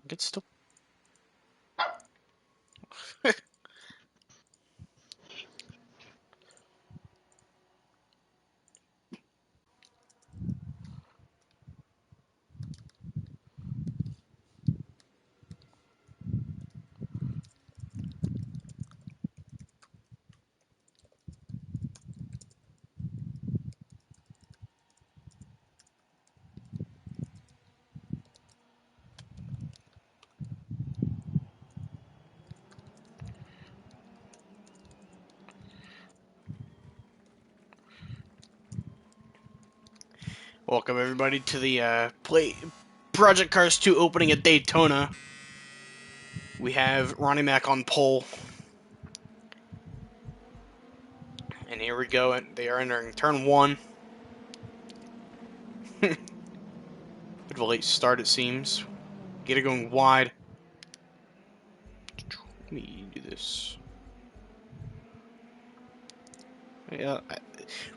Get still. Welcome everybody to the Project Cars 2 opening at Daytona. We have Ronnie Mac on pole. And here we go, and they are entering turn 1. Bit of a late start, it seems. Get it going wide. Let me do this. Yeah,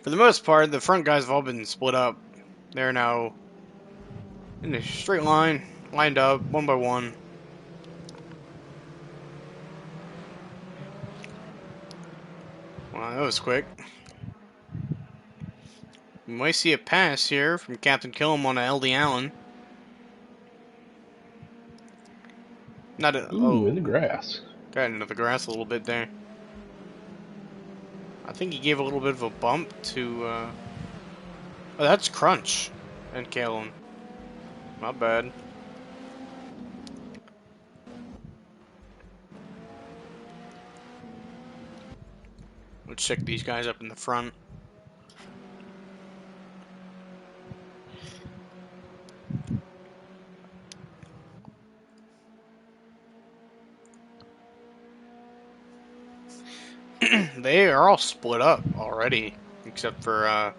for the most part, the front guys have all been split up. They're now in a straight line, lined up, one by one. Wow, that was quick. We might see a pass here from Captain Killam on a LD Allen. Not a, Ooh, in the grass. Got into the grass a little bit there. I think he gave a little bit of a bump to, oh, that's Crunch and Kalen. Not bad. Let's check these guys up in the front. They are all split up already, except for, I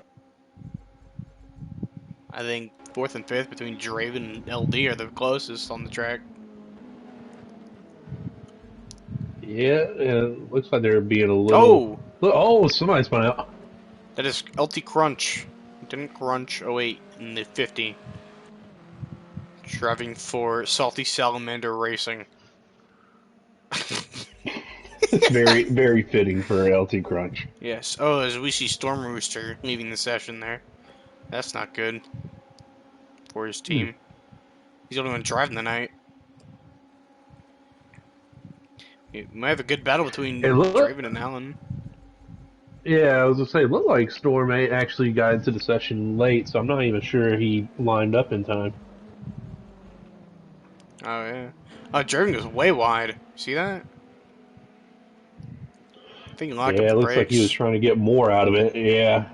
think 4th and 5th between Draven and LD are the closest on the track. Yeah, it looks like they're being a little... Oh, somebody spun out. That is LT Crunch. Didn't Crunch 08 in the 50. Driving for Salty Salamander Racing. It's very, very fitting for LT Crunch. Yes. Oh, as we see Storm Rooster leaving the session there. That's not good for his team. He's the only one driving tonight. We might have a good battle between Draven and Allen. Yeah, I was going to say, it looked like Storm actually got into the session late, so I'm not even sure he lined up in time. Oh, yeah. Oh, Draven goes way wide. See that? I think he locked up Yeah, the it looks like he was brakes. trying to get more out of it, yeah.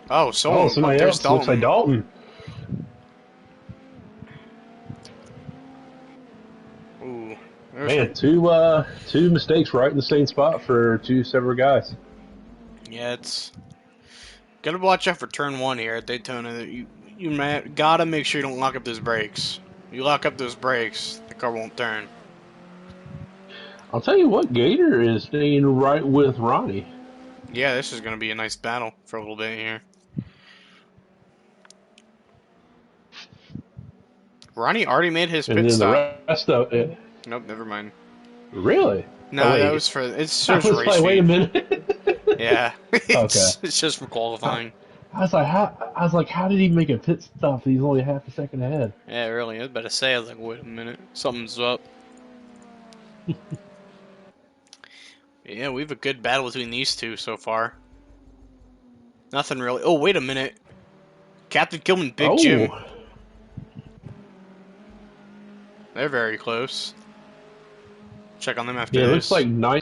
Oh, Somebody there's else. Dalton. Looks like Dalton. Ooh. Man, two mistakes right in the same spot for two separate guys. Yeah, it's... Gotta watch out for turn 1 here at Daytona. You gotta make sure you don't lock up those brakes. You lock up those brakes, the car won't turn. I'll tell you what, Gator is staying right with Ronnie. Yeah, this is gonna be a nice battle for a little bit here. Ronnie already made his pit stop. And then the rest of it. Nope, never mind. Really? No, that was for... It's just race like, feed. wait a minute. Yeah. Okay. It's just for qualifying. I was like, how did he make a pit stop? He's only half a second ahead. Yeah, really. I was about to say, I was like, wait a minute. Something's up. Yeah, we have a good battle between these two so far. Nothing really... Oh, wait a minute. Captain Kilman, Big Jim. They're very close. Check on them after this. Yeah, it looks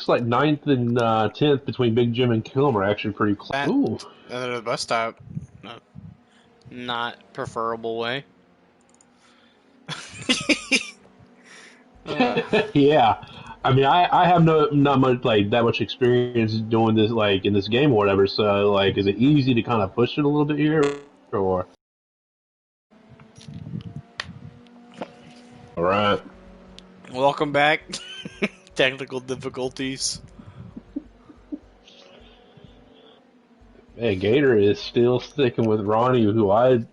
like ninth and 10th between Big Jim and Killam are actually pretty close. Ooh. The bus stop. Not preferable way. Yeah. I mean, I have not much that much experience doing this in this game or whatever. So is it easy to kind of push it a little bit here, or? All right. Welcome back. Technical difficulties. Man, Gator is still sticking with Ronnie, who I've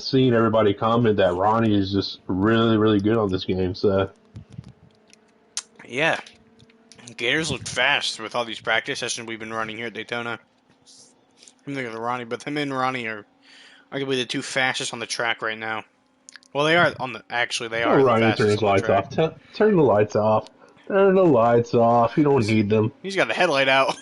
seen everybody comment that Ronnie is just really, really good on this game. So Yeah, Gators look fast with all these practice sessions we've been running here at Daytona. I'm thinking of Ronnie, but him and Ronnie are arguably the two fastest on the track right now. Well, they are on the. Actually, they tell are the Ronnie to turn fastest his on the lights track. off. Turn the lights off. Turn the lights off. You don't He's, need them. he's got the headlight out.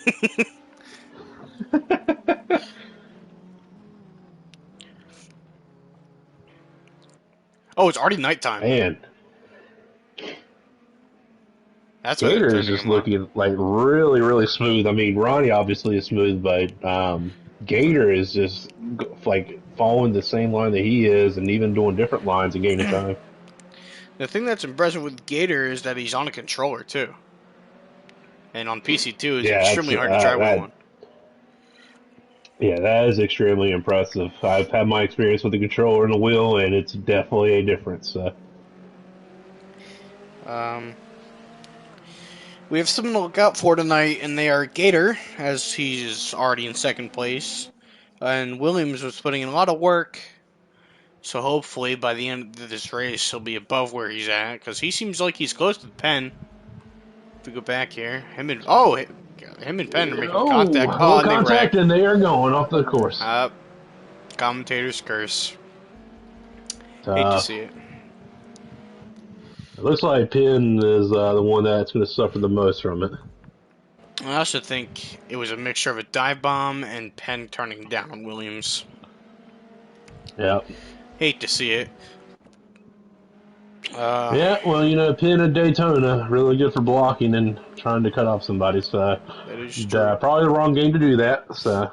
Oh, it's already nighttime. Man, That's why they're Gator is turning just him on. looking like really, really smooth. I mean, Ronnie obviously is smooth, but Gator is just like following the same line that he is, and even doing different lines and gaining time. The thing that's impressive with Gator is that he's on a controller too, and on PC2 is Yeah, that's extremely hard to drive with that. one. Yeah, that is extremely impressive. I've had my experience with the controller and the wheel, and it's definitely a difference. Um, we have something to look out for tonight, and they are Gator, as he's already in second place, and Williams was putting in a lot of work. So hopefully by the end of this race, he'll be above where he's at, because he seems like he's close to the pen. If we go back here, him and Penn are making Oh, contact. a Oh, little and they wreck. contact, and they are going off the course. Commentator's curse. Hate to Tough. see it. It looks like Penn is the one that's going to suffer the most from it. I also think it was a mixture of a dive bomb and Penn turning down on Williams. Yeah. Hate to see it. Uh, Yeah, well, Penn at Daytona, really good for blocking and trying to cut off somebody. So, that is true. probably the wrong game to do that. So,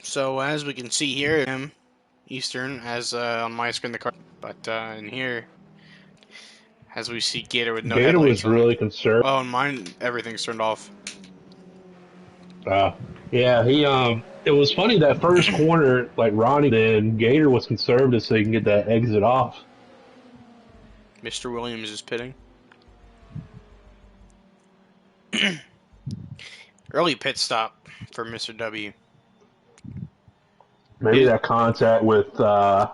So as we can see here, Eastern as on my screen the car, but in here as we see Gator with no Gator headlights was on. really concerned. Oh, and mine everything's turned off. Uh, yeah, it was funny that first corner, like Ronnie, then Gator was conservative so he can get that exit off. Mr. Williams is pitting. Early pit stop for Mr. W. Maybe His, that contact with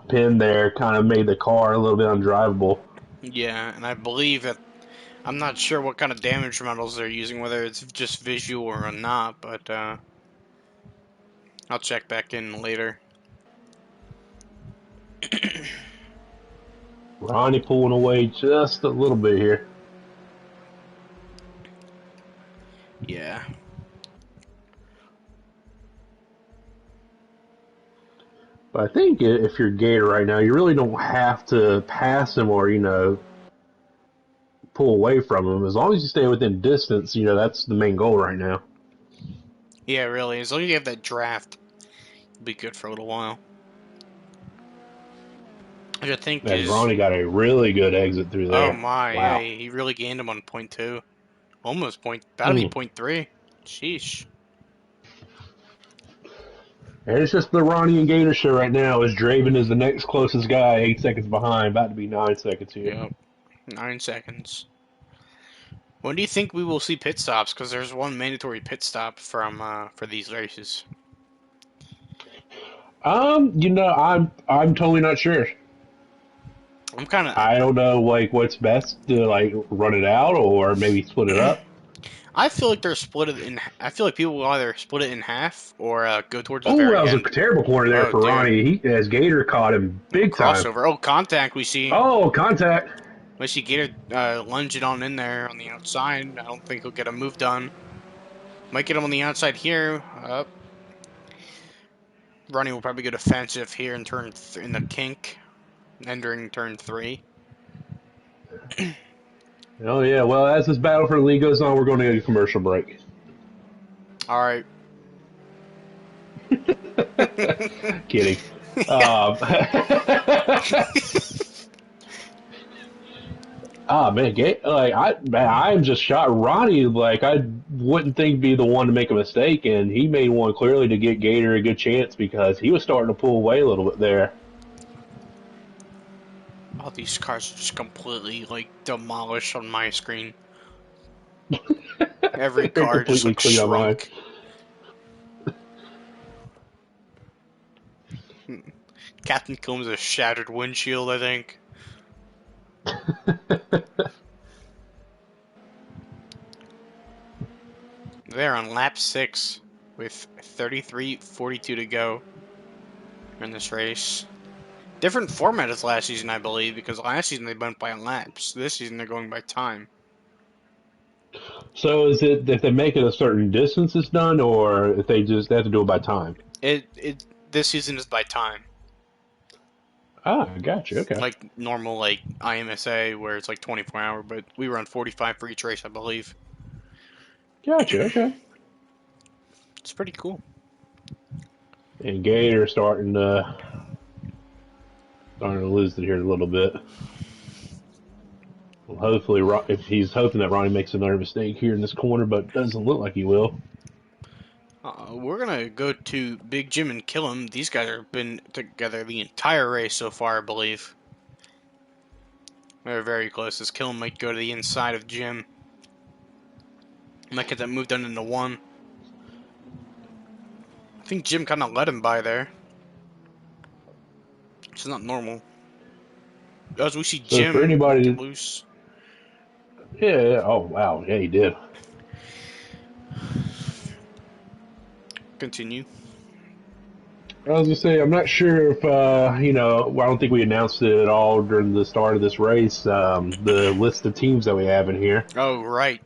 Penn there kind of made the car a little bit undrivable. yeah, and I believe that I'm not sure what kind of damage metals they're using, whether it's just visual or not, but I'll check back in later. Ronnie pulling away just a little bit here. Yeah. But I think if you're Gator right now, you really don't have to pass him or, pull away from him. As long as you stay within distance, that's the main goal right now. Yeah, really. As long as you have that draft, it'll be good for a little while. Which I think As is... Ronnie got a really good exit through Oh there. my, yeah, Wow. he really gained him on point 2. Almost point... That'll be Mm. point 3. Sheesh. And it's just the Ronnie and Gator show right now, as Draven is the next closest guy, 8 seconds behind, about to be 9 seconds here. Yep. 9 seconds. When do you think we will see pit stops? Because there's one mandatory pit stop for these races. I'm totally not sure. I'm kind of... I don't know what's best to run it out or maybe split it up. I feel like they're split it in... I feel like people will either split it in half or go towards the Oh, that very was a end. terrible corner there Oh, for dear. Ronnie. As Gator caught him big time. Crossover. Oh, contact we see. Oh, contact. Unless you get it, lunge it on in there on the outside. I don't think he'll get a move done. Might get him on the outside here. Ronnie will probably go defensive here in in the kink, entering turn 3. Oh yeah. Well, as this battle for the lead goes on, we're going to get a commercial break. All right. Kidding. Man, I'm just shocked. Ronnie, I wouldn't think be the one to make a mistake, and he made one clearly to get Gator a good chance because he was starting to pull away a little bit there. All these cars are just completely demolished on my screen. Every They're car just completely like clean on mine. shrunk. Captain Combs a shattered windshield, I think. They're on lap 6 with 33:42 to go in this race. Different format as last season, I believe, because last season they went by laps. This season they're going by time. So is it if they make it a certain distance it's done, or if they have to do it by time? It this season is by time. Ah, gotcha. Okay, Like normal like IMSA where it's like 24-hour, but we run 45 for each race, I believe. gotcha. Okay. It's pretty cool. And Gator starting to lose it here a little bit. Well, hopefully, if he's hoping that Ronnie makes another mistake here in this corner, but it doesn't look like he will. We're gonna go to Big Jim and kill him. These guys have been together the entire race so far, I believe. They're very close. This kill might go to the inside of Jim. Might get that move done into one. I think Jim kind of let him by there. It's not normal. As we see So for Jim get anybody, loose. yeah. Oh wow, yeah, he did. Continue. I was gonna say, I'm not sure if I don't think we announced it at all during the start of this race. The list of teams that we have in here. Oh, right.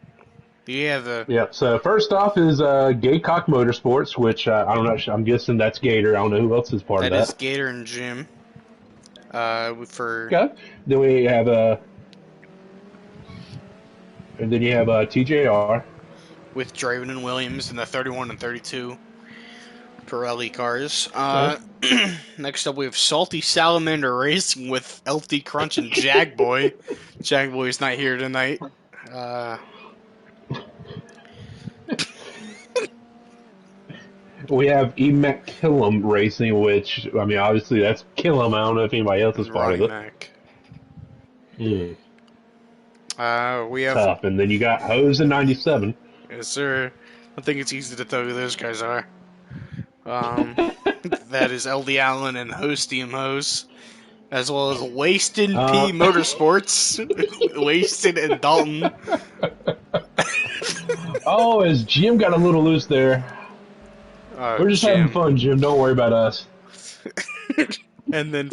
Yeah, the Yeah. So first off is Gaycock Motorsports, which I don't know. I'm guessing that's Gator. I don't know who else is part of that is that. Gator and Jim. For Okay. Then we have and then you have TJR. with Draven and Williams in the 31 and 32 Pirelli cars. Okay. Next up we have Salty Salamander Racing with LT Crunch and Jagboy. Jagboy's not here tonight. Uh, We have Emac Killam Racing, which I mean, obviously that's Killam. I don't know if anybody else is and part Ronnie of it. Mac. Mm, We have tough. And then you got Hose in '97. yes, sir. I think it's easy to tell who those guys are. Um, that is LD Allen and Host Team Hose, as well as Wasted Uh, P Motorsports, Wasted and Dalton. oh, as Jim got a little loose there. We're just having Jim. fun, Jim. Don't worry about us. And then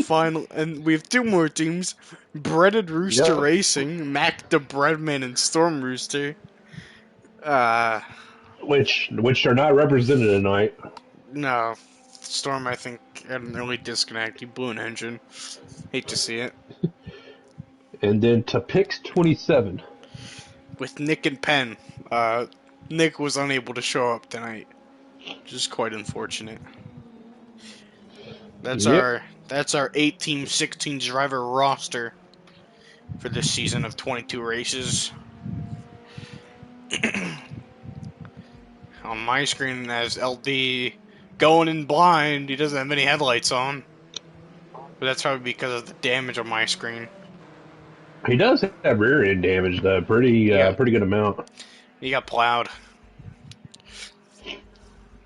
and we have two more teams: Breaded Rooster Yep. Racing, Mac the Breadman and Storm Rooster. Which are not represented tonight. No, Storm I think had an early disconnect. He blew an engine. Hate to see it. And then Topix 27. With Nick and Penn. Nick was unable to show up tonight, which is quite unfortunate. Yep. That's our 8-team, 16 driver roster for this season of 22 races. On my screen as LD going in blind. He doesn't have any headlights on, but that's probably because of the damage on my screen. He does have rear end damage, though. Pretty good amount. He got plowed.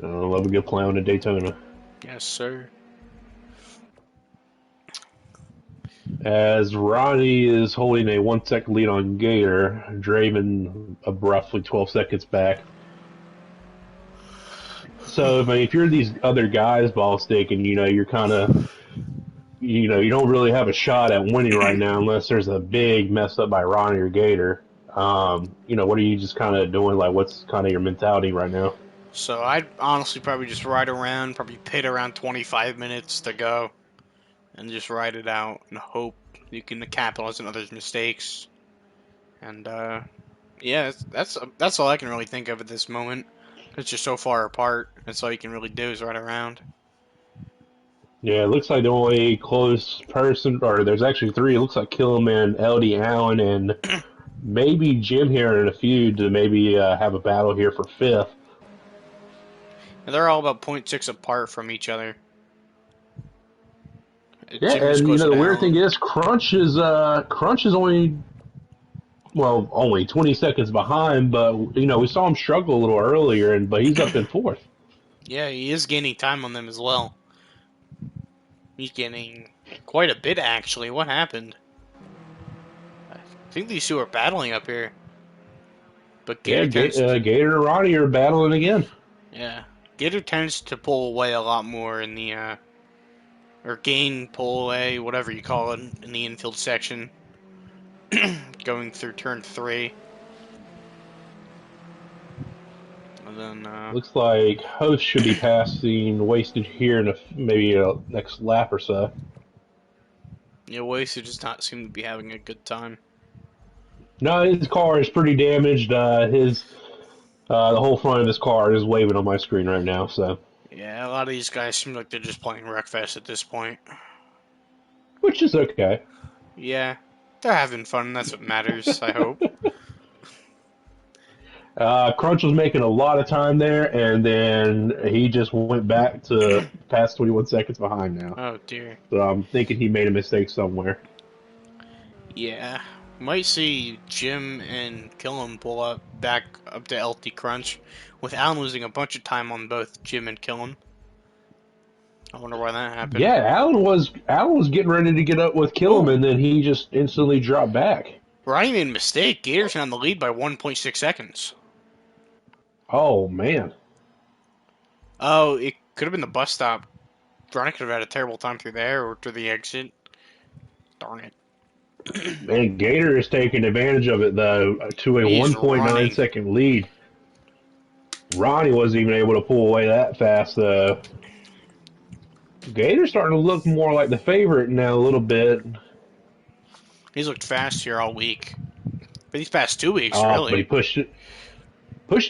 I love a good plowing at Daytona. Yes, sir. As Ronnie is holding a 1 second lead on Gator, Draven roughly 12 seconds back. So, I mean, if you're these other guys, ball stick, and you're kind of, you don't really have a shot at winning right now unless there's a big mess up by Ronnie or Gator. What are you just kind of doing? Like, what's kind of your mentality right now? So I'd honestly probably just ride around, probably pit around 25 minutes to go, and just ride it out and hope you can capitalize on others' mistakes. And yeah, that's all I can really think of at this moment. It's just so far apart. That's all you can really do is ride around. Yeah, it looks like the only close person, or there's actually three. It looks like Killiman, LD Allen, and maybe Jim here in a few to maybe have a battle here for fifth. And they're all about 0.6 apart from each other. Yeah, Jim is and closer the to weird Allen. thing is Crunch is only well, only 20 seconds behind, but we saw him struggle a little earlier, but he's up in fourth. Yeah, he is gaining time on them as well. He's gaining quite a bit, actually. What happened? I think these two are battling up here. But Yeah, Gator tends to, Gator and Ronnie are battling again. yeah, Gator tends to pull away a lot more in the, or gain, pull away, whatever you call it, in the infield section. Going through turn 3. And then, Looks like Host should be passing Wasted here in maybe a next lap or so. yeah, Wasted does not seem to be having a good time. No, his car is pretty damaged. The whole front of his car is waving on my screen right now. So, Yeah, a lot of these guys seem like they're just playing Wreckfest at this point. which is okay. Yeah, they're having fun. That's what matters, I hope. Crunch was making a lot of time there, and then he just went back to past 21 seconds behind now. Oh, dear. So I'm thinking he made a mistake somewhere. Yeah. Might see Jim and Killam pull up back up to LT Crunch, with Alan losing a bunch of time on both Jim and Killam. I wonder why that happened. Yeah, Allen was getting ready to get up with Killam, Ooh, and then he just instantly dropped back. Ronnie made a mistake. Gators on the lead by 1.6 seconds. Oh man, Oh, it could have been the bus stop. Ronnie could have had a terrible time through there or through the exit. Darn it. man, Gator is taking advantage of it though to a He's 1.9 running. second lead. Ronnie wasn't even able to pull away that fast though. Gator's starting to look more like the favorite now a little bit. He's looked fast here all week. For these past 2 weeks, But he really. pushed it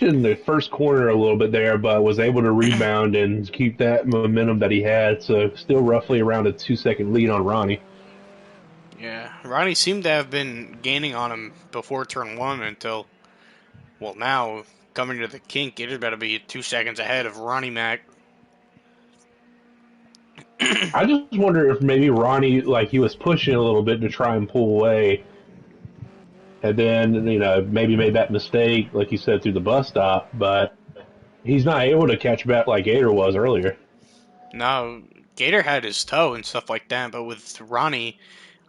in the first corner a little bit there, but was able to rebound and keep that momentum that he had. So still roughly around a 2 second lead on Ronnie. Yeah, Ronnie seemed to have been gaining on him before turn 1 until, well, now, coming to the kink, it is about to be 2 seconds ahead of Ronnie Mac. I just wonder if maybe Ronnie, like, he was pushing a little bit to try and pull away, and then maybe made that mistake, like you said, through the bus stop. But he's not able to catch back like Gator was earlier. No, Gator had his toe and stuff like that, but with Ronnie,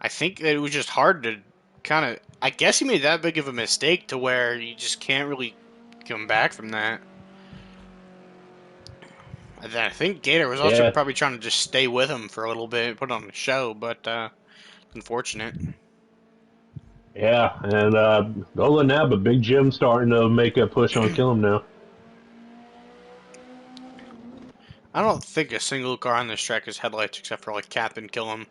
I think that it was just hard to kind of. I guess he made that big of a mistake to where you just can't really come back from that. And then I think Gator was also Yeah, probably trying to just stay with him for a little bit, put on the show, but unfortunate. yeah, and other than that, but Big Jim starting to make a push on Kill him now. I don't think a single car on this track has headlights except for like Cap and Killam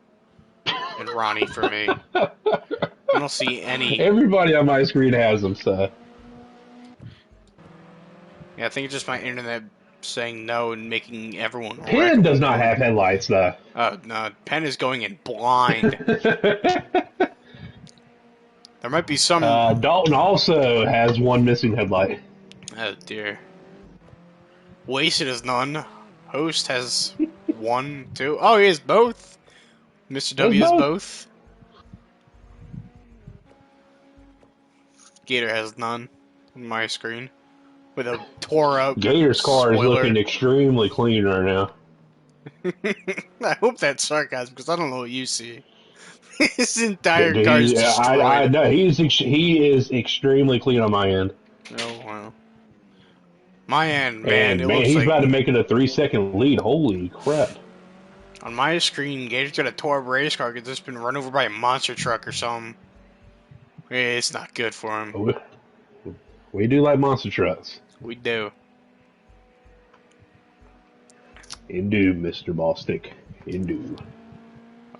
and Ronnie for me. I don't see any. Everybody on my screen has them, so. Yeah, I think it's just my internet saying no and making everyone wreck Penn does on not Killam. have headlights, though. Oh no, Penn is going in blind. There might be some. Dalton also has one missing headlight. Oh dear. Wasted has none. Host has one, two. Oh, he has both. Mr. There's W has both. both. Gator has none on my screen. With a tore up Gator's car is spoiler. looking extremely clean right now. I hope that's sarcasm because I don't know what you see. His entire car is I destroyed. know he is extremely clean on my end, Oh wow. My end, man, and it man, looks he's like about to make it a 3 second lead. Holy crap! on my screen, Gator's got a tore up race car because it's been run over by a monster truck or something. It's not good for him. We do like monster trucks. We do. Indeed, Mr. Ballstick. Indeed.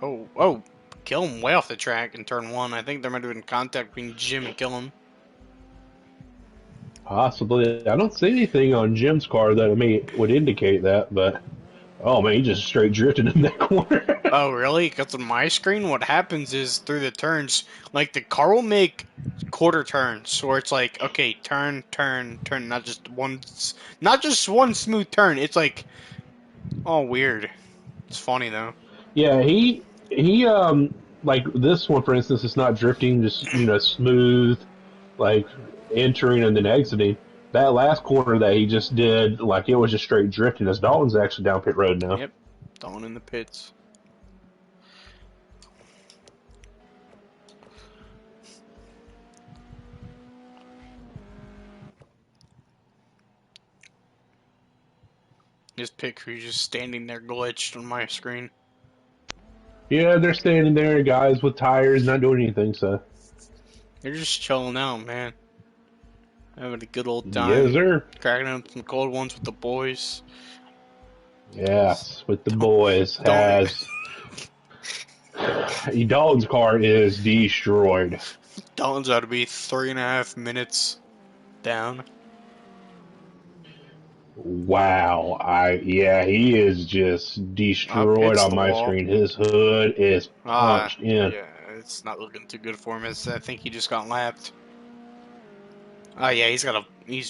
Oh, kill him way off the track in turn 1. I think there might have been contact between Jim and Killam. Possibly. I don't see anything on Jim's car that would indicate that, but oh man, he just straight drifted in that corner. Oh, really? Because on my screen, what happens is through the turns, like the car will make quarter turns, where it's like, okay, turn, turn, turn, not just one smooth turn. It's like, oh, weird. It's funny though. Yeah, he like this one for instance, it's not drifting, just smooth. like entering and then exiting. That last corner that he just did, like it was just straight drifting. As Dalton's actually down pit road now. Yep, Dawn in the pits. His pit crew just standing there glitched on my screen. Yeah, they're standing there, guys with tires, not doing anything. So They're just chilling out, man. Having a good old yes, time. sir. Cracking up some cold ones with the boys. Yes, with the Don't, boys don't has Dalton's car is destroyed. Dawn's out to be 3.5 minutes down. Wow, yeah, he is just destroyed Hits on the my wall. screen. His hood is punched in. Yeah, it's not looking too good for him. I think he just got lapped. Yeah, he's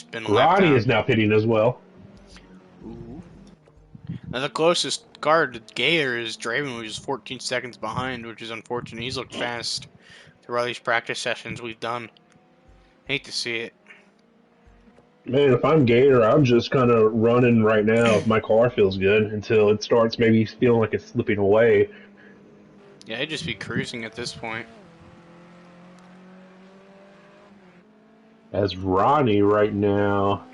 been lapped Ronnie out. is now pitting as well. Ooh. Now the closest car to Gator is Draven, which is 14 seconds behind, which is unfortunate. He's looked fast through all these practice sessions we've done. Hate to see it. Man, if I'm Gator, I'm just kind of running right now if my car feels good until it starts maybe feeling like it's slipping away. Yeah, I'd just be cruising at this point. As Ronnie right now,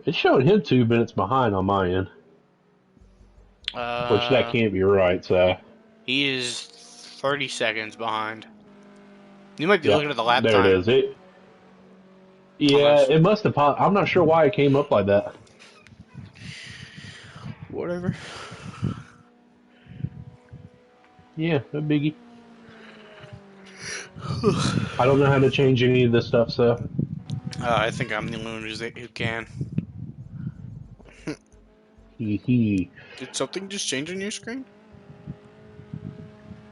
it's showing him 2 minutes behind on my end, which that Uh, can't be right. So, he is 30 seconds behind. You might be yeah, looking at the lap there it time. is. Yeah, Almost. it must have. I'm not sure why it came up like that. Whatever. Yeah, no biggie. I don't know how to change any of this stuff, so. I think I'm the only one who can. Hee hee. Did something just change on your screen?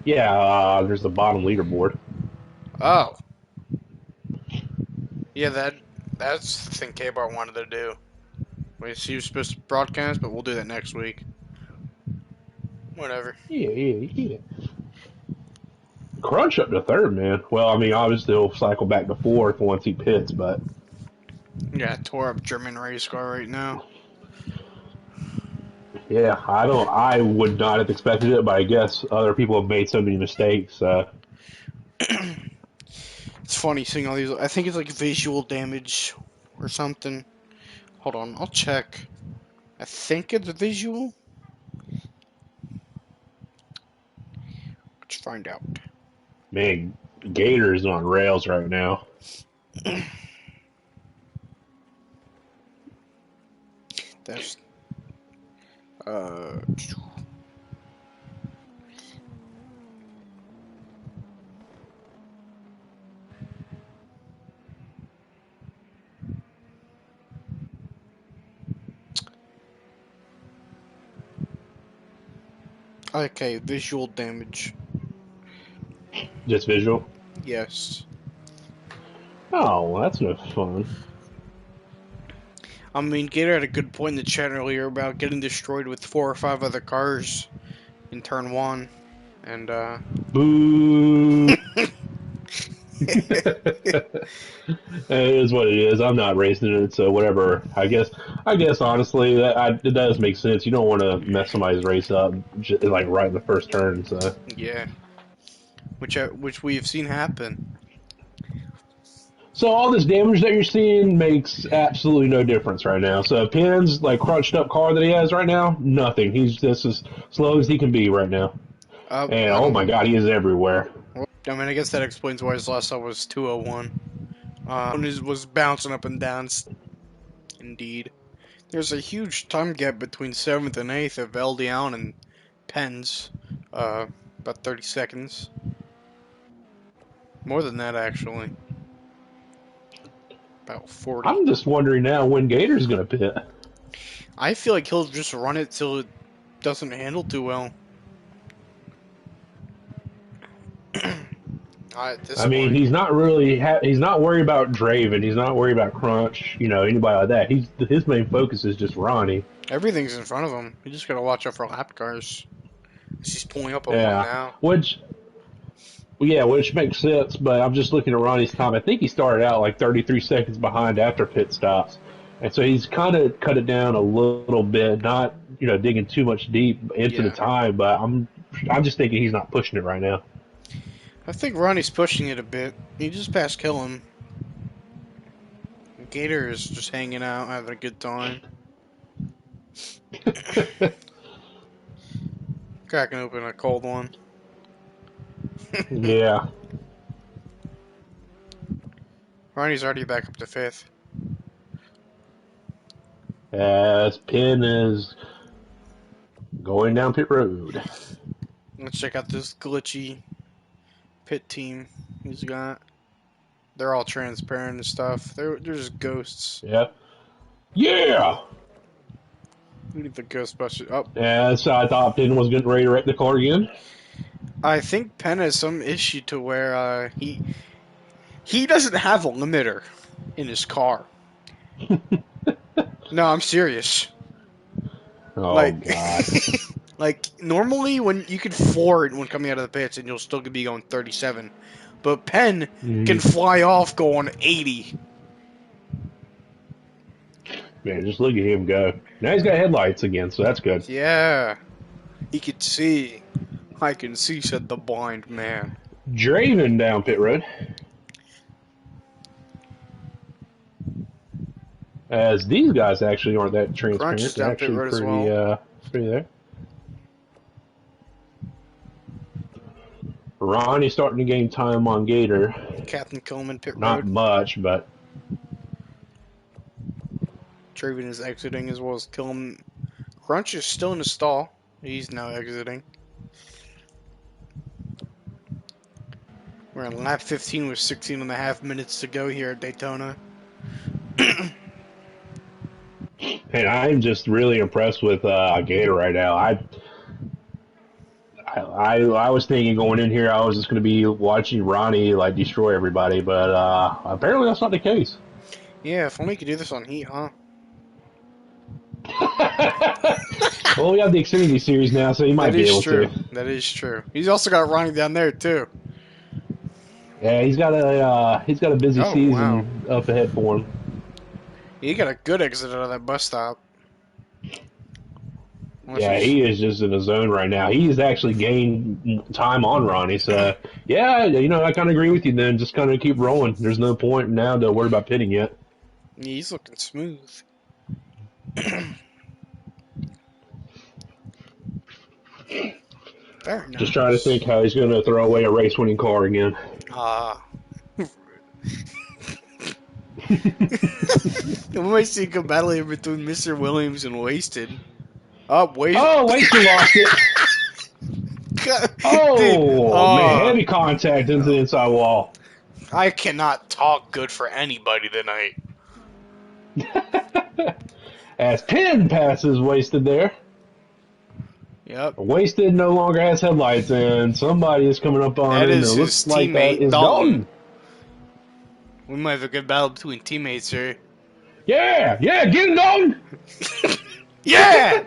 Yeah, there's the bottom leaderboard. Oh. Yeah, that's the thing K-Bar wanted to do. He was supposed to broadcast, but we'll do that next week. Whatever. Yeah. Crunch up to third, man. Well, I mean, obviously he'll cycle back to fourth once he pits, but Yeah, tore up German race car right now. yeah, I would not have expected it, but I guess other people have made so many mistakes. It's funny seeing all these. I think it's like visual damage or something. Hold on, I'll check. I think it's visual. Let's find out. Man, Gator's on rails right now. That's uh. Okay, visual damage. Just visual. Yes. Oh, well, that's no fun. I mean, Gator had a good point in the chat earlier about getting destroyed with 4 or 5 other cars in turn 1. And, Boo! It is what it is. I'm not racing it, so whatever. I guess honestly, it does make sense. You don't want to mess somebody's race up, like right in the first turn. So yeah. Which we have seen happen. so all this damage that you're seeing makes absolutely no difference right now. So Penn's like crunched up car that he has right now, nothing. He's just as slow as he can be right now. And I oh don't my know. god, he is everywhere. Well, I mean, I guess that explains why his last stop was 201. Was bouncing up and down. Indeed. There's a huge time gap between 7th and 8th of LD Allen and Penn's. About 30 seconds. More than that, actually. About 40. I'm just wondering now when Gator's gonna pit. I feel like he'll just run it till it doesn't handle too well. At this I mean, point. he's not really he's not worried about Draven. He's not worried about Crunch. Anybody like that. His main focus is just Ronnie. Everything's in front of him. You just gotta watch out for lap cars. He's pulling up on one Yeah, now. which Well, yeah, which makes sense, but I'm just looking at Ronnie's time. I think he started out like 33 seconds behind after pit stops. And so he's kind of cut it down a little bit, not, digging too much deep into the Yeah. time, but I'm just thinking he's not pushing it right now. I think Ronnie's pushing it a bit. He just passed Killam. Gator is just hanging out, having a good time. Cracking open a cold one. Yeah. Ronnie's already back up to 5th. As Penn is going down pit road. Let's check out this glitchy pit team he's got. They're all transparent and stuff. They're just ghosts. Yeah. Yeah! Look at the Ghostbusters. Oh, And so I thought Penn was getting ready to wreck the car again. I think Penn has some issue to where he doesn't have a limiter in his car. No, I'm serious. Oh, Like, God. like normally when you could floor it when coming out of the pits and you'll still be going 37, but Penn can Mm. fly off going 80. Man, just look at him go. Now he's got headlights again, so that's good. Yeah, he could see. I can see, said the blind man. Draven down pit road. As these guys actually aren't that Crunch is transparent. They're down pit actually road as well. pretty there. Ronnie starting to gain time on Gator. Captain Coleman pit Not road. much, but Draven is exiting as well as Killam. Crunch is still in the stall. He's now exiting. We're on lap 15 with 16 and a half minutes to go here at Daytona. man, I'm just really impressed with Gator right now. I was thinking going in here, I was just going to be watching Ronnie like destroy everybody, but apparently that's not the case. Yeah, if only you could do this on Heat, huh? Well, we have the Xfinity Series now, so he might That be is able true. to. That is true. He's also got Ronnie down there too. Yeah, he's got a busy Oh wow, season up ahead for him. he got a good exit out of that bus stop. Unless Yeah, he's he is just in a zone right now. He's actually gained time on Ronnie. So, yeah, I kind of agree with you then. Just kind of keep rolling. There's no point now to worry about pitting yet. he's looking smooth. Very Just trying to think nice. how he's going to throw away a race winning car again. Ah. We might see a battle here between Mr. Williams and Wasted. Oh, Wasted. Oh, Waster lost it. Dude, Oh, man, heavy contact into the inside wall. I cannot talk good for anybody tonight. As Penn passes Wasted there. Yep. Wasted no longer has headlights, and somebody is coming up on That him. is It his looks like that teammate, is Dalton. Dalton. We might have a good battle between teammates here. Yeah, get him, Dalton. Yeah!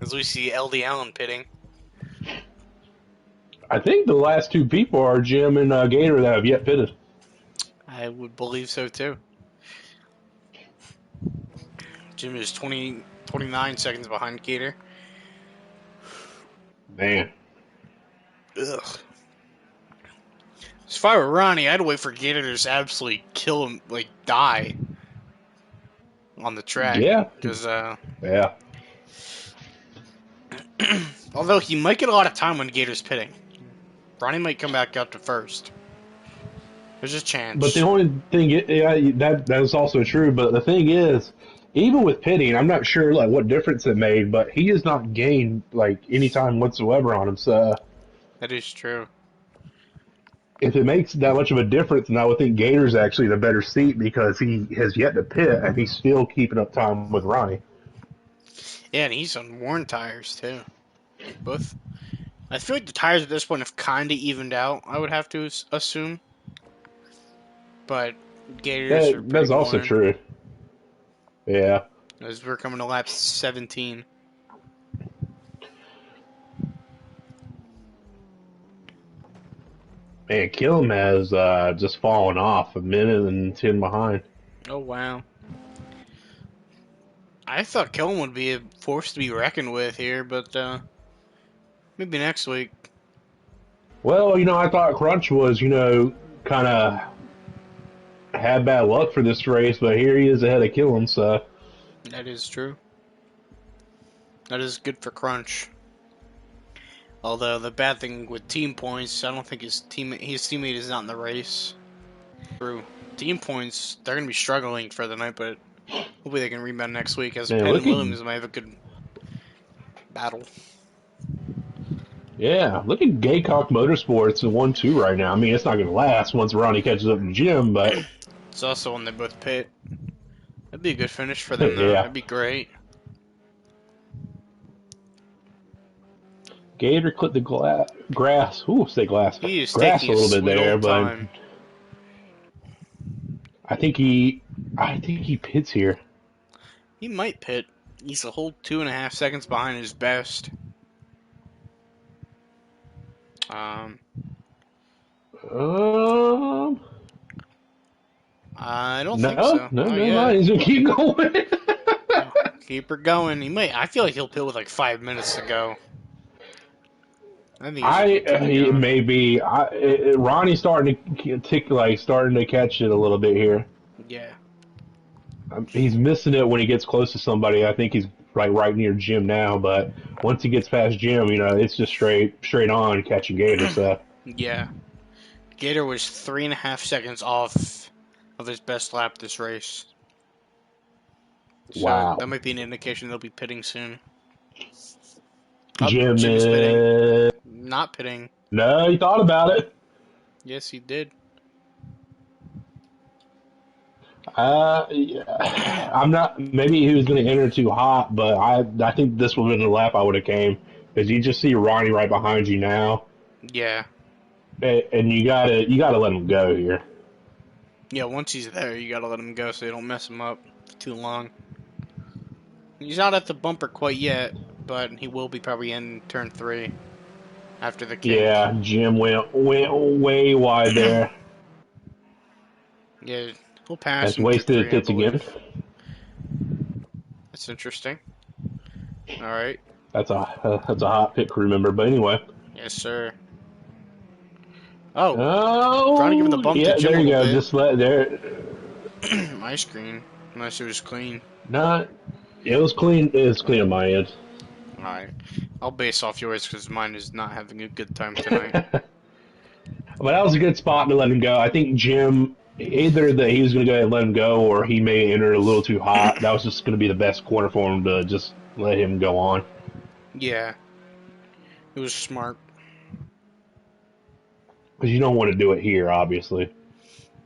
As we see LD Allen pitting. I think the last two people are Jim and Gator that have yet pitted. I would believe so too. Jim is 29 seconds behind Gator. Man. Ugh. If I were Ronnie, I'd wait for Gator to just absolutely kill him, like die on the track. Yeah. Because, Yeah. although he might get a lot of time when Gator's pitting, Ronnie might come back up to first. There's a chance. But the only thing, that is also true. But the thing is, even with pitting, I'm not sure like what difference it made. But he has not gained like any time whatsoever on him. So That is true. if it makes that much of a difference, then I would think Gator's actually the better seat because he has yet to pit and he's still keeping up time with Ronnie. Yeah, and he's on worn tires too. Both. I feel like the tires at this point have kind of evened out. I would have to assume. But Gators are pretty That's also worn. true. Yeah. as we're coming to lap 17. Man, Killam has just fallen off, a minute and 10 behind. Oh, wow. I thought Kellen would be a force to be reckoned with here, but maybe next week. Well, I thought Crunch was, kind of had bad luck for this race, but here he is ahead of Killam, so. That is true. That is good for Crunch. Although the bad thing with team points, I don't think his teammate is not in the race. True. Team points, they're going to be struggling for the night, but hopefully they can rebound next week, as Man, Penn and look at Williams might have a good battle. Yeah, look at Gaycock Motorsports in 1-2 right now. I mean, it's not going to last once Ronnie catches up to Jim, but It's also when they both pit. That'd be a good finish for them, though. yeah. That'd be great. Gator clipped the grass. Ooh, say glass. He is Grass a taking little his bit sweet there, old but time. I think he pits here. He might pit. He's a whole 2.5 seconds behind his best. Um, I don't think no, so. no, Not never yet. mind. He's gonna keep going. Oh, keep her going. He might. I feel like he'll pit with like 5 minutes to go. I think he's just gonna keep it going. Maybe Ronnie's starting to tick, like starting to catch it a little bit here. Yeah. He's missing it when he gets close to somebody. I think he's right near Jim now, but once he gets past Jim, it's just straight on catching Gator. So Yeah. Gator was 3.5 seconds off of his best lap this race. So wow, that might be an indication they'll be pitting soon. Oh, Jim Jim is pitting. is... Not pitting. No, he thought about it. Yes, he did. Yeah. I'm not. Maybe he was going to enter too hot, but I think this would have been the lap I would have came because you just see Ronnie right behind you now, Yeah. and you gotta let him go here. Yeah, once he's there, you gotta let him go so you don't mess him up for too long. He's not at the bumper quite yet, but he will be probably in turn 3 after the kink. Yeah, Jim went way wide there. Yeah, he'll pass That's in turn wasted 3, I pits again. believe. That's interesting. Alright. That's a hot pit crew member. But anyway. Yes, sir. Oh, trying to give him the Oh, bump to yeah, Jim there a you little go. bit. Just let there. My screen. Unless it was clean. Not. It was clean. It was clean on my end. Alright. I'll base off yours because mine is not having a good time tonight. But that was a good spot to let him go. I think Jim, either that he was going to go ahead and let him go, or he may enter a little too hot. That was just going to be the best corner for him to just let him go on. Yeah. It was smart. Because you don't want to do it here, obviously.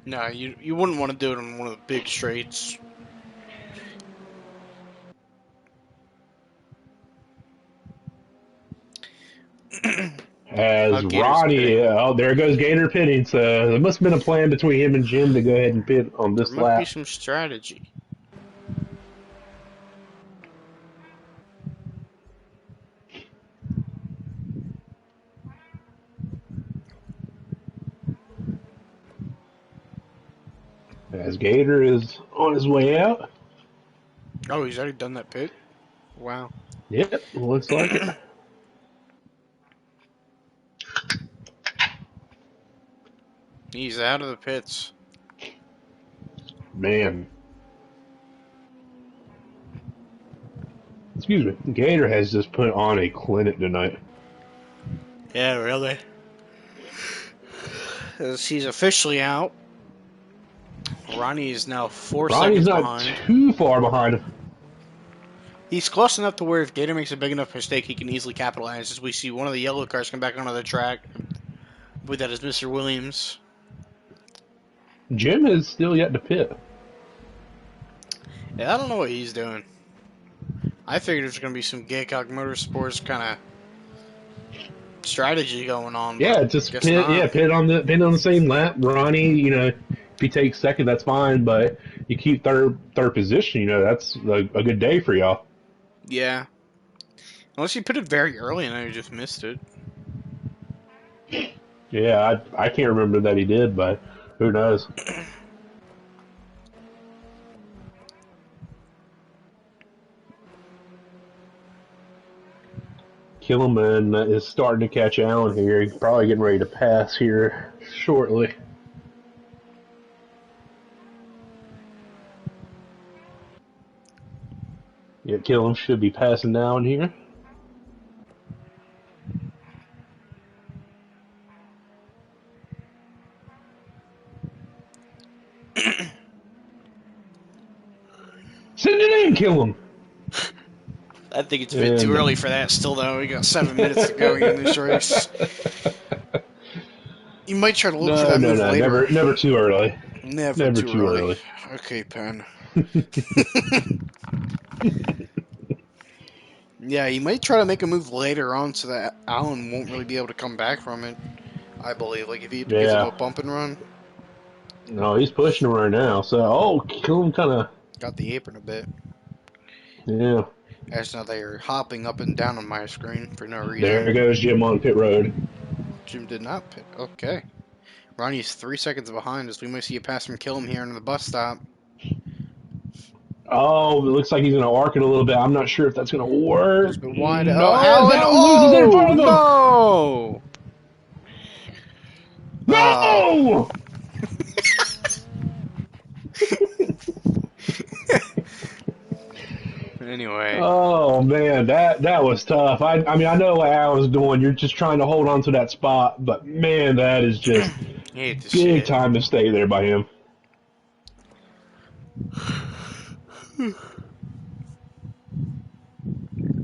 No, you wouldn't want to do it on one of the big straights. As Gator's Ronnie, pitting. there goes Gator pitting. So there must have been a plan between him and Jim to go ahead and pit on this There might be lap. some strategy. As Gator is on his way out. Oh, he's already done that pit? Wow. Yep, looks like it. He's out of the pits. Man. Excuse me. Gator has just put on a clinic tonight. Yeah, really. As he's officially out. Ronnie is now 4 Ronnie's seconds not behind. too far behind him. He's close enough to where if Gator makes a big enough mistake, he can easily capitalize. As we see one of the yellow cars come back onto the track. With that is Mr. Williams. Jim is still yet to pit. Yeah, I don't know what he's doing. I figured there's going to be some Gaycock Motorsports kind of strategy going on. Yeah, But just guess pit. not. Yeah, pit on the same lap. Ronnie, if he takes second, that's fine. But you keep third position, you know, that's a good day for y'all. Yeah. Unless you put it very early and I just missed it. Yeah, I can't remember that he did, but who knows? Killman is starting to catch Allen here. He's probably getting ready to pass here shortly. Yeah, Killam should be passing down here. Send it in, Killam. I think it's a bit too And early for that still, though. We got 7 minutes to go here in this race. You might try to look for no, that no, move no, later. never too early. Never Never too too early. early. Okay, Pen. Yeah, you might try to make a move later on so that Allen won't really be able to come back from it. I believe, like if he gives him Yeah. a bump and run, No, he's pushing him right now. So, Killam kind of, got the apron a bit. yeah. As now they are hopping up and down on my screen for no There reason. goes Jim on pit road. Jim did not pit. Okay. Ronnie's 3 seconds behind us. We might see a pass from Kill him here in the bus stop. Oh, it looks like he's going to arc it a little bit. I'm not sure if that's going to work. Goes a bit wide. Oh, No, as Allen! Allen loses it in Oh, front of him. no! Uh, No! anyway. Oh man, that was tough. I mean, I know what Allen's doing. You're just trying to hold on to that spot, but man, that is just Hate to see big it. time to stay there by him.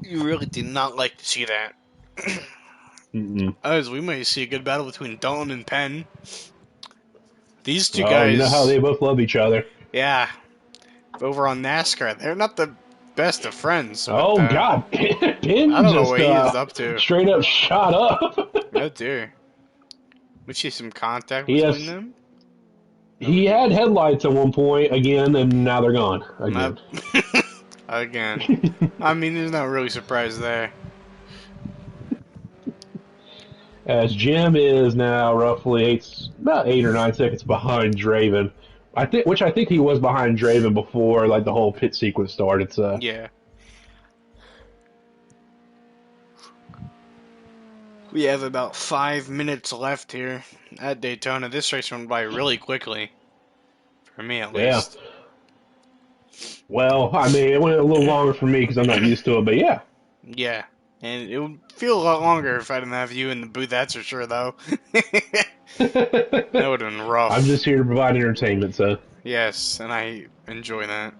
You really did not like to see that. Mm-mm. As we might see a good battle between Dalton and Penn. These two Oh, you know how guys, they both love each other. yeah, over on NASCAR, they're not the best of friends, but Oh God, I Pin don't know just what he is up to. straight up shot up. Oh dear. We see some contact he between has them. he had headlights at one point again, and now they're gone again. Again. I mean, there's no really surprise there. As Jim is now roughly about 8 or 9 seconds behind Draven. I think he was behind Draven before like the whole pit sequence started. So Yeah. We have about 5 minutes left here at Daytona. This race went by really quickly. For me, at yeah. least. Well, I mean, it went a little longer for me because I'm not used to it, but yeah. Yeah. And it would feel a lot longer if I didn't have you in the booth, that's for sure, though. That would have been I'm rough. just here to provide entertainment. So Yes, and I enjoy that.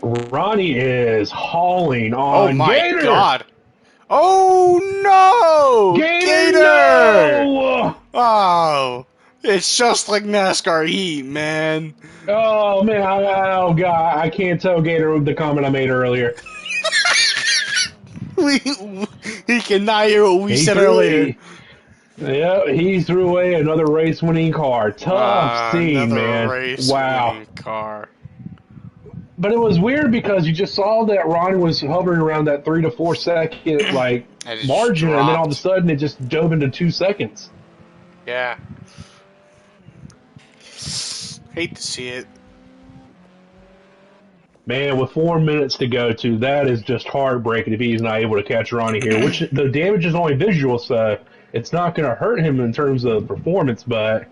Ronnie is hauling Oh on my Gator. god! Oh no! Gator, Gator! no! Oh! It's just like NASCAR Heat, man. Oh man, oh god, I can't tell Gator the comment I made earlier. We, he cannot hear what we He said threw earlier. it. Yeah, he threw away another race-winning car. Tough scene, Another man. Wow. race-winning car. But it was weird because you just saw that Ronnie was hovering around that 3 to 4 second like I just margin, and then all of a dropped. sudden it just dove into 2 seconds. Yeah. Hate to see it. Man, with 4 minutes to go, too, that is just heartbreaking if he's not able to catch Ronnie here. Which the damage is only visual, so it's not going to hurt him in terms of performance. But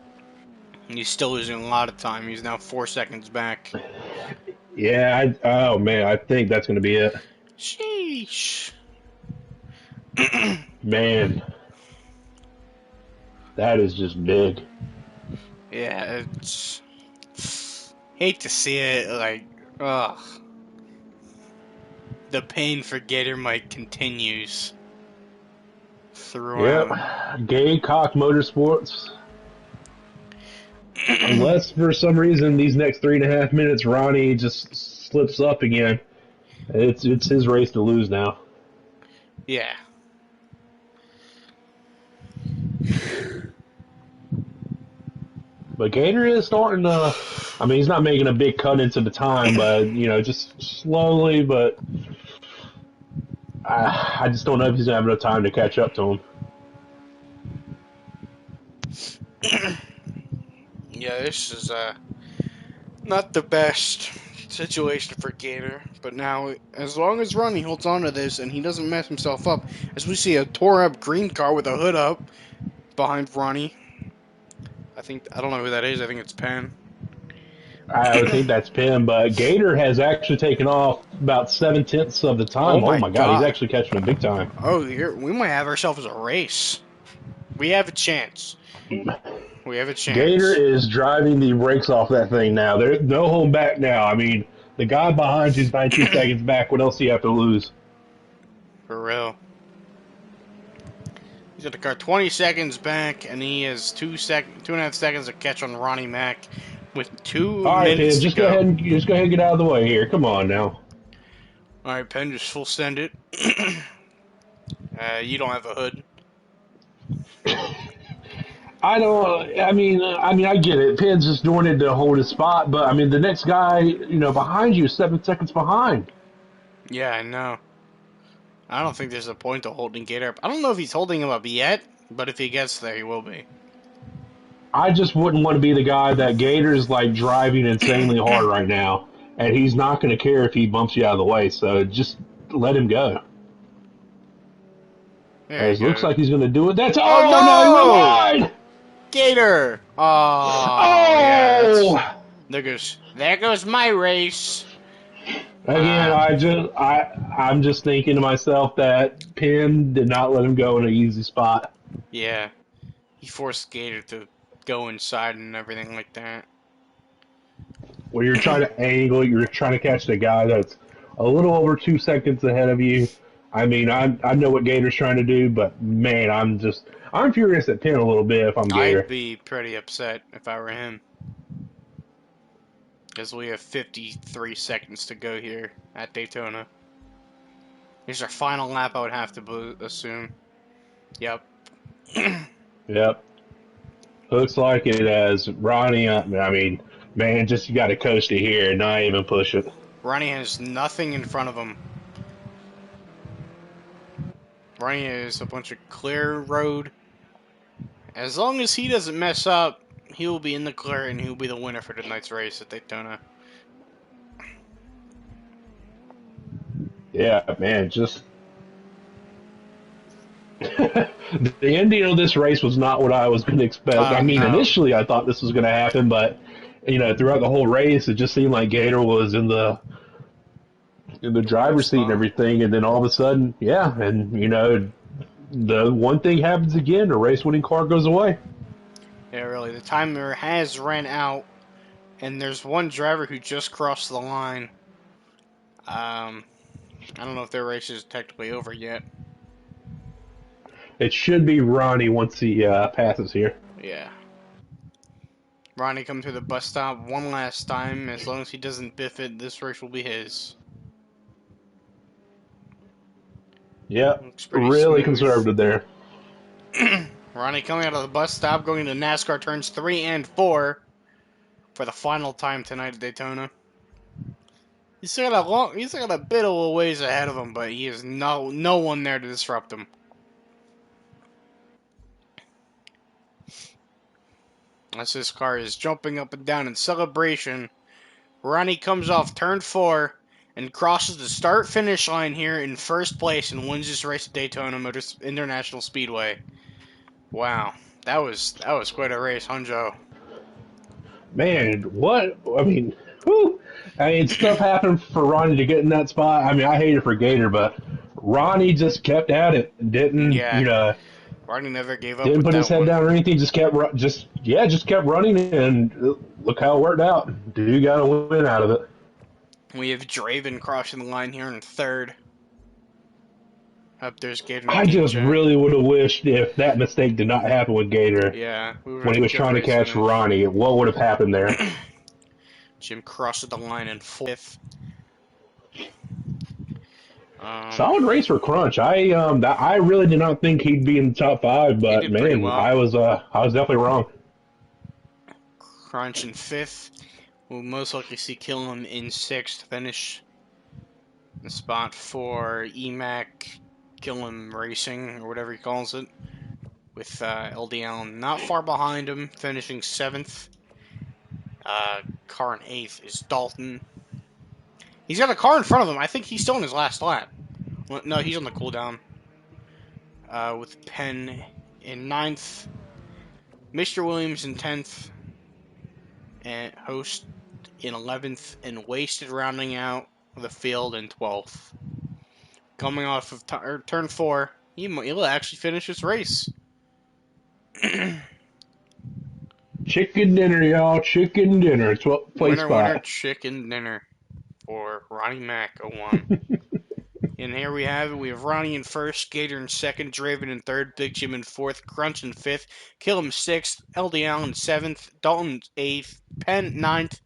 He's still losing a lot of time. He's now 4 seconds back. yeah, oh man, I think that's going to be it. Sheesh. Man, that is just big. Yeah, it's... Hate to see it, like, ugh. The pain for Gator Mike continues. Through Yep, him. Gaycock Motorsports. Unless for some reason these next 3.5 minutes Ronnie just slips up again, it's his race to lose now. Yeah. But Gator is starting to I mean, he's not making a big cut into the time, but you know, just slowly. But I just don't know if he's gonna have enough time to catch up to him. Yeah, this is not the best situation for Gator, but now as long as Ronnie holds on to this and he doesn't mess himself up, as we see a tore up green car with a hood up behind Ronnie. I don't know who that is. I think it's Penn. I would think that's Pim, but Gator has actually taken off about 7/10 of the Oh time. Oh my my God, he's God. actually catching him big time. Oh, here we might have ourselves a race. We have a chance. We have a Gator chance. is driving the brakes off that thing now. There's no holding back now. I mean, the guy behind you's 19 seconds back. What else do you have to lose? For real. He's got the car 20 seconds back, and he has 2.5 seconds to catch on Ronnie Mack with two All right, minutes Pim, to go. just go ahead and get out of the way here. Come on now. All right, Penn, just full send it. You don't have a hood. I don't. I get it. Pim's just doing it to hold his spot, but I mean, the next guy, behind you is 7 seconds behind. Yeah, I know. I don't think there's a point to holding Gator up. I don't know if he's holding him up yet, but if he gets there, he will be. I just wouldn't want to be the guy that Gator's like driving insanely hard right now, and he's not going to care if he bumps you out of the way. So just let him go. There As you it looks go. like he's going to do it. That's Oh no, he went no! wide. Gator! Oh yeah, Oh, there goes my race. again, Uh, I'm just thinking to myself that Penn did not let him go in an easy spot. yeah. He forced Gator to go inside and everything like that. Where you're trying to angle, you're trying to catch the guy that's a little over 2 seconds ahead of you. I mean, I know what Gator's trying to do, but man, I'm furious at Penn a little bit if I'm I'd Gator. be pretty upset if I were him. Because we have 53 seconds to go here at Daytona. Here's our final lap, I would have to assume. Yep. Yep. Looks like it as Ronnie. I mean, man, just you got to coast it here and not even push it. Ronnie has nothing in front of him. Ronnie has a bunch of clear road. As long as he doesn't mess up, he will be in the clear and he will be the winner for tonight's race at Daytona. Yeah, man, just the ending of this race was not what I was going to expect. I mean, No. initially I thought this was going to happen, but throughout the whole race, it just seemed like Gator was in the driver's seat and everything, and then all of a sudden, yeah, and the one thing happens again: the race-winning car goes away. Yeah, really. The timer has ran out, and there's one driver who just crossed the line. I don't know if their race is technically over yet. It should be Ronnie once he passes here. Yeah. Ronnie coming to the bus stop one last time. As long as he doesn't biff it, this race will be his. Yep, Looks pretty really smooth. conservative there. Ronnie coming out of the bus stop, going to NASCAR turns 3 and 4 for the final time tonight at Daytona. He's still got a bit of a ways ahead of him, but he has no one there to disrupt him. As this car is jumping up and down in celebration, Ronnie comes off turn 4 and crosses the start-finish line here in first place and wins this race at Daytona Motors International Speedway. Wow, that was quite a race, Hunjo. Man, what? I mean, whew. I mean, stuff happened for Ronnie to get in that spot. I mean, I hate it for Gator, but Ronnie just kept at it. Yeah, Ronnie never gave up Didn't with put his that head one. down or anything. Just kept running, and look how it worked out. Dude got a win out of it. We have Draven crossing the line here in third. Up there's Gator I Team just Chat. really would have wished if that mistake did not happen with Gator Yeah, we would when have he a was good trying to race catch finish. Ronnie. What would have happened there? Jim crosses the line in 5th. Solid race for Crunch. I really did not think he'd be in the top 5, He but did pretty man, well. I was definitely wrong. Crunch in 5th. We'll most likely see Killam in 6th, finish the spot for EMAC Killam Racing, or whatever he calls it, with LDL not far behind him, finishing 7th. Car in 8th is Dalton. He's got a car in front of him. I think he's still in his last lap. Well, no, he's on the cooldown. With Penn in 9th. Mr. Williams in 10th. And Host in 11th. And Wasted rounding out the field in 12th. Coming off of turn 4, he'll actually finish this race. Chicken dinner, y'all. Chicken dinner. 12th place Winner, spot. winner, chicken dinner for Ronnie Mac 01. And here we have it. We have Ronnie in 1st, Gator in 2nd, Draven in 3rd, Big Jim in 4th, Crunch in 5th, Killam 6th, LDL in 7th, Dalton 8th, Penn 9th,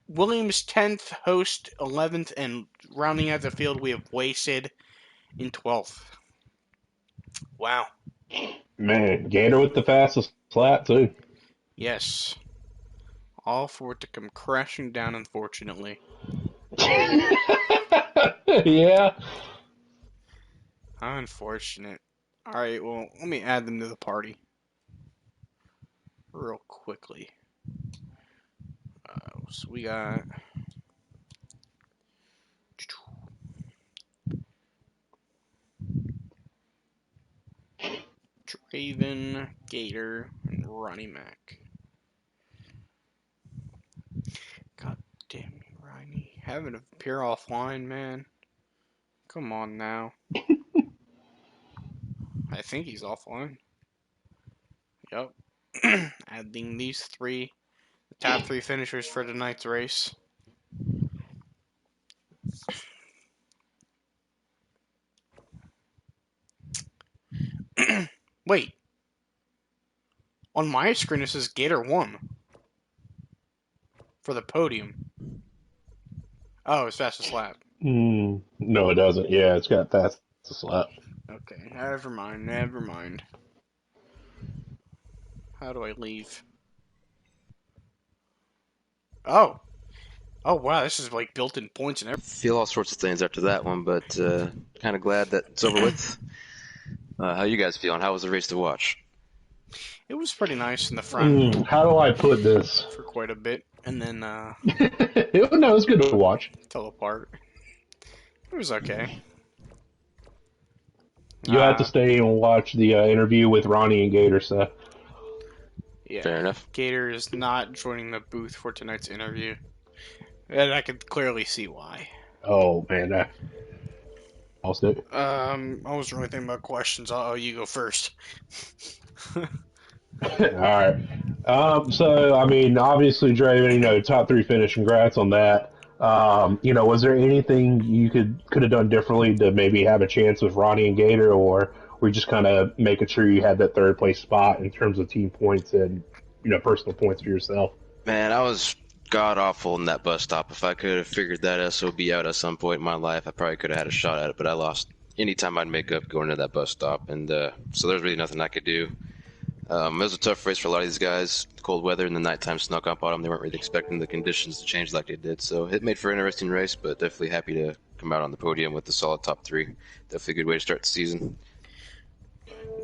Williams 10th, Host 11th, and rounding out the field we have Wasted in 12th. Wow. Man, Gator with the fastest lap, too. Yes. All for it to come crashing down, unfortunately. Yeah. Unfortunate. Alright, well, let me add them to the party. Real quickly. So we got... Draven, Gator, and Ronnie Mac. God damn you, Ronnie. Having to appear offline, man. Come on now. I think he's offline. Yep. Adding these 3, the top 3 finishers for tonight's race. Wait. On my screen it says Gator won. For the podium. Oh, it's fastest lap. No, it doesn't. Yeah, it's got fastest lap. Okay, never mind, never mind. How do I leave? Oh. Oh, wow, this is like built-in points and everything. Feel all sorts of things after that one, but kind of glad that it's over with. How you guys feeling? How was the race to watch? It was pretty nice in the front How do I put this? for quite a bit, and then No, it was good to watch. fell apart. It was okay. You have to stay and watch the interview with Ronnie and Gator, so. Yeah. Fair enough. Gator is not joining the booth for tonight's interview. And I could clearly see why. Oh, man. I'll stick. I was really thinking about questions. You go first. All right. So, I mean, obviously, Draven, top 3 finish. Congrats on that. Was there anything you could have done differently to maybe have a chance with Ronnie and Gator, or were you just kind of making sure you had that 3rd place spot in terms of team points and, personal points for yourself? Man, I was god awful in that bus stop. If I could have figured that SOB out at some point in my life, I probably could have had a shot at it, but I lost any time I'd make up going to that bus stop, and so there's really nothing I could do. It was a tough race for a lot of these guys. The cold weather and the nighttime snuck up on them. They weren't really expecting the conditions to change like they did, so it made for an interesting race, but definitely happy to come out on the podium with the solid top 3. Definitely a good way to start the season.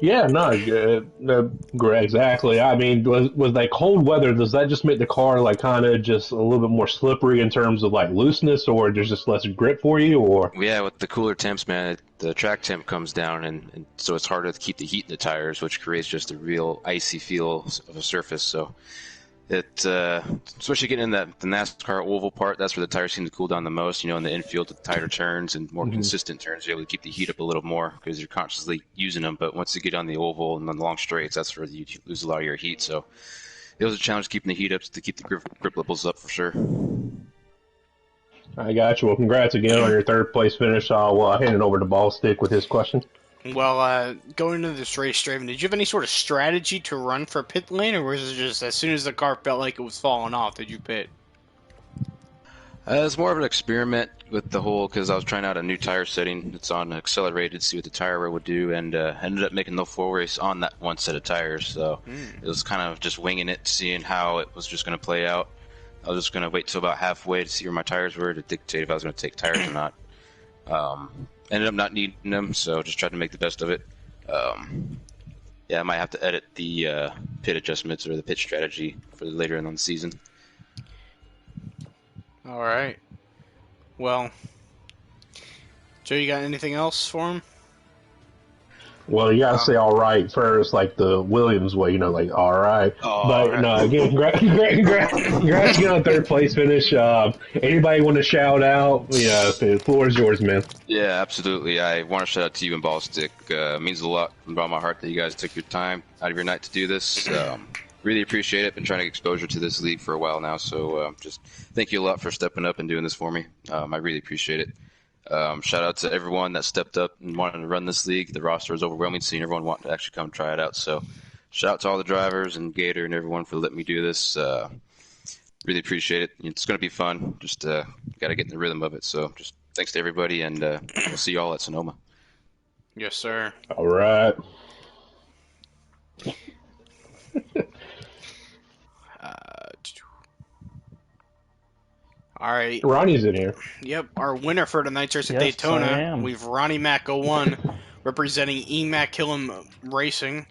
Yeah, no, great, exactly. I mean, was that cold weather? Does that just make the car like kind of just a little bit more slippery in terms of like looseness, or there's just less grip for you, or? Yeah, with the cooler temps, man, the track temp comes down, and so it's harder to keep the heat in the tires, which creates just a real icy feel of a surface. So it, especially getting in the NASCAR oval part, that's where the tires seem to cool down the most. In the infield, with tighter turns and more consistent turns, you're able to keep the heat up a little more because you're consciously using them. But once you get on the oval and on the long straights, that's where you lose a lot of your heat. So it was a challenge keeping the heat up to keep the grip levels up for sure. I got you. Well, congrats again on your 3rd place finish. I'll hand it over to Ball Stick with his question. Well, going into this race, Draven, did you have any sort of strategy to run for pit lane, or was it just as soon as the car felt like it was falling off, did you pit? It's more of an experiment with the whole, because I was trying out a new tire setting. It's on accelerated, see what the tire wear would do, and ended up making the full race on that one set of tires. So it was kind of just winging it, seeing how it was just going to play out. I was just gonna wait till about halfway to see where my tires were to dictate if I was gonna take tires or not. Ended up not needing them, so just tried to make the best of it. Yeah, I might have to edit the pit adjustments or the pit strategy for later in on the season. All right. Well, Joe, you got anything else for him? Well, you gotta say all right first, like the Williams way, like all right. All But right. no, again, congrats again on third place finish. Anybody want to shout out? The floor is yours, man. Yeah, absolutely. I want to shout out to you and Ballstick. It means a lot from the bottom of my heart that you guys took your time out of your night to do this. Really appreciate it. Been trying to get exposure to this league for a while now, so just thank you a lot for stepping up and doing this for me. I really appreciate it. Shout out to everyone that stepped up and wanted to run this league. The roster is overwhelming, seeing everyone want to actually come try it out. So shout out to all the drivers and Gator and everyone for letting me do this. Really appreciate it. It's going to be fun. Just got to get in the rhythm of it. So just thanks to everybody, and we'll see you all at Sonoma. Yes, sir. All right. All right. Ronnie's in here. Yep, our winner for tonight's race at Yes, Daytona. I am. We've Ronnie Mac 01 representing Mac Killam Racing.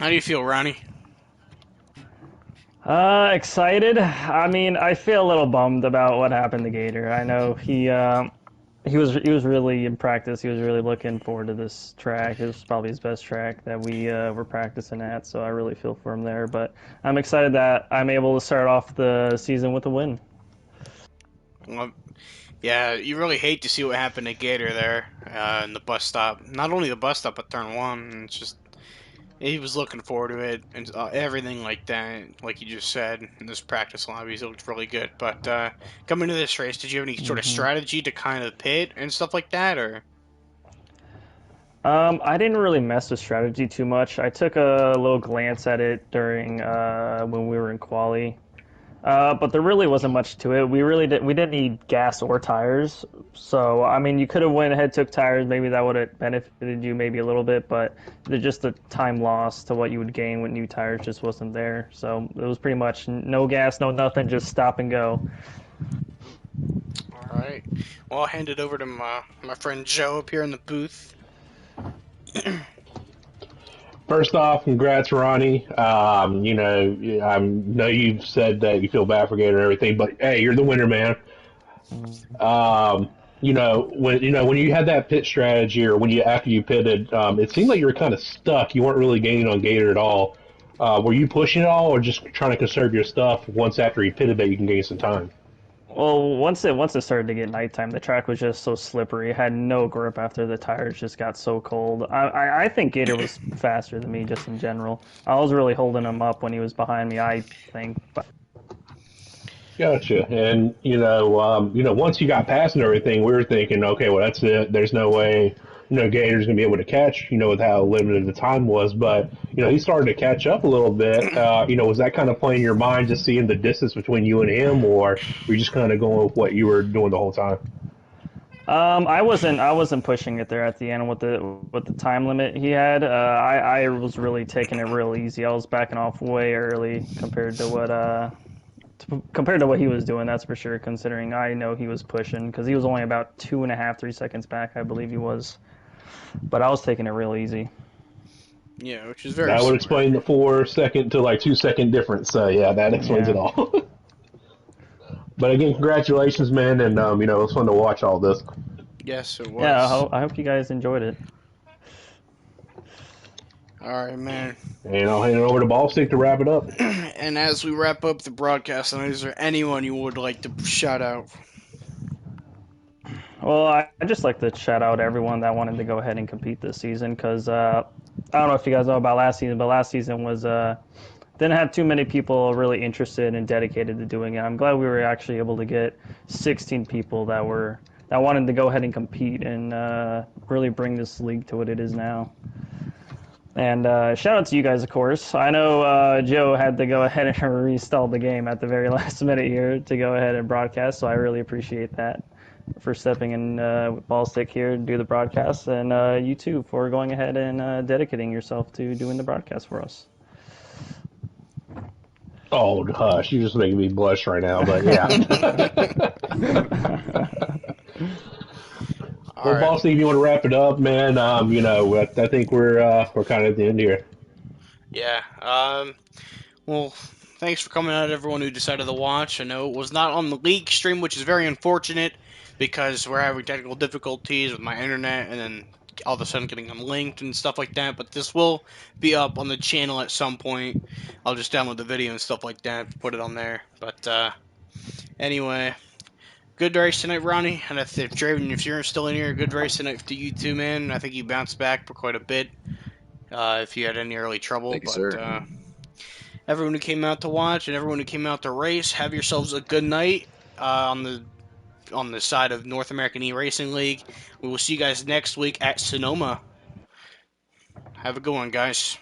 How do you feel, Ronnie? Excited. I mean, I feel a little bummed about what happened to Gator. I know he was really in practice. He was really looking forward to this track. It was probably his best track that we were practicing at. So I really feel for him there. But I'm excited that I'm able to start off the season with a win. Well, yeah, you really hate to see what happened to Gator there in the bus stop. Not only the bus stop, but turn one. It's just he was looking forward to it and everything like that. Like you just said, in this practice lobby, he looked really good. But coming to this race, did you have any sort of strategy to kind of pit and stuff like that, or? I didn't really mess with strategy too much. I took a little glance at it during when we were in quali. But there really wasn't much to it. We didn't need gas or tires. So I mean, you could have went ahead, took tires. Maybe that would have benefited you maybe a little bit. But just the time loss to what you would gain with new tires just wasn't there. So it was pretty much no gas, no nothing, just stop and go. All right. Well, I'll hand it over to my friend Joe up here in the booth. First off, congrats, Ronnie. I know you've said that you feel bad for Gator and everything, but hey, you're the winner, man. When you had that pit strategy, or after you pitted, it seemed like you were kind of stuck. You weren't really gaining on Gator at all. Were you pushing it all, or just trying to conserve your stuff once after he pitted that you can gain some time? Well, once it started to get nighttime, the track was just so slippery. It had no grip after the tires just got so cold. I think Gator was faster than me just in general. I was really holding him up when he was behind me, I think. But Gotcha. And once you got past and everything, we were thinking, okay, well, that's it. There's no way, Gator's gonna be able to catch, with how limited the time was. But he started to catch up a little bit. Was that kind of playing in your mind, just seeing the distance between you and him, or were you just kind of going with what you were doing the whole time? I wasn't pushing it there at the end with the time limit he had. I was really taking it real easy. I was backing off way early compared to what he was doing, that's for sure, considering I know he was pushing, because he was only about 2.5, 3 seconds back, I believe he was. But I was taking it real easy. Yeah, which is very That would smart. explain the 4 second to 2 second difference. So, yeah, that explains it all. But again, congratulations, man, and, it was fun to watch all this. Yes, it was. Yeah, I hope you guys enjoyed it. All right, man. And I'll hand it over to Ballstick to wrap it up. And as we wrap up the broadcast, is there anyone you would like to shout out? Well, I'd just like to shout out everyone that wanted to go ahead and compete this season, because I don't know if you guys know about last season, but last season was didn't have too many people really interested and dedicated to doing it. I'm glad we were actually able to get 16 people that wanted to go ahead and compete and really bring this league to what it is now. And shout out to you guys, of course. I know Joe had to go ahead and restall the game at the very last minute here to go ahead and broadcast, so I really appreciate that for stepping in with Ballstick here to do the broadcast, and you too for going ahead and dedicating yourself to doing the broadcast for us. Oh, hush! You're just making me blush right now. But yeah. All Well, right. boss, if you want to wrap it up, man, I think we're kind of at the end here. Yeah. Well, thanks for coming out, everyone who decided to watch. I know it was not on the league stream, which is very unfortunate because we're having technical difficulties with my internet and then all of a sudden getting unlinked and stuff like that. But this will be up on the channel at some point. I'll just download the video and stuff like that, put it on there. But anyway, good race tonight, Ronnie. And if Draven, if you're still in here, good race tonight to you too, man. I think you bounced back for quite a bit if you had any early trouble. Thank you, But sir. everyone who came out to watch and everyone who came out to race, have yourselves a good night on the side of North American E-Racing League. We will see you guys next week at Sonoma. Have a good one, guys.